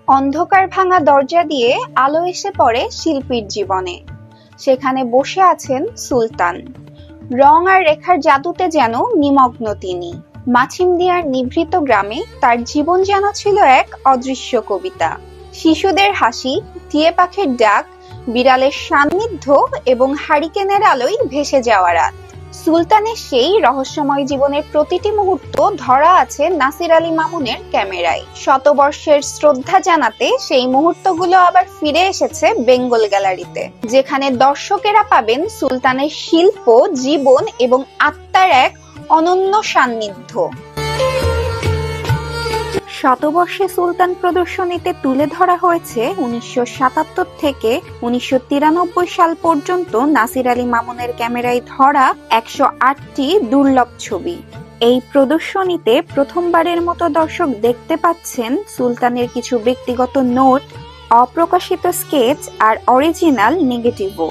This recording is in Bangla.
অন্ধকার ভাঙা দরজা দিয়ে আলো এসে পড়ে শিল্পীর জীবনে। সেখানে বসে আছেন সুলতান। রং আর রেখার জাদুতে যেন নিমগ্ন তিনি। মাছিমদিয়ার নিভৃত গ্রামে তার জীবন যেন ছিল এক অদৃশ্য কবিতা। শিশুদের হাসি, টিয়ে পাখির ডাক, বিড়ালের সান্নিধ্য এবং হারিকেনের আলোয় ভেসে যাওয়া রাত। সুলতানের সেই রহস্যময় জীবনের প্রতিটি মুহূর্ত ধরা আছে নাসির আলী মামুনের ক্যামেরায়। শতবর্ষের শ্রদ্ধা জানাতে সেই মুহূর্তগুলো আবার ফিরে এসেছে বেঙ্গল গ্যালারিতে, যেখানে দর্শকেরা পাবেন সুলতানের শিল্প, জীবন এবং আত্মার এক অনন্য সান্নিধ্য। শতবর্ষে সুলতান প্রদর্শনীতে তুলে ধরা হয়েছে ১৯৭৭ থেকে ১৯৯৩ সাল পর্যন্ত নাসির আলী মামুনের ক্যামেরায় ধরা ১০৮টি দুর্লভ ছবি। এই প্রদর্শনীতে প্রথমবারের মতো দর্শক দেখতে পাচ্ছেন সুলতানের কিছু ব্যক্তিগত নোট, অপ্রকাশিত স্কেচ আর অরিজিনাল নেগেটিভও।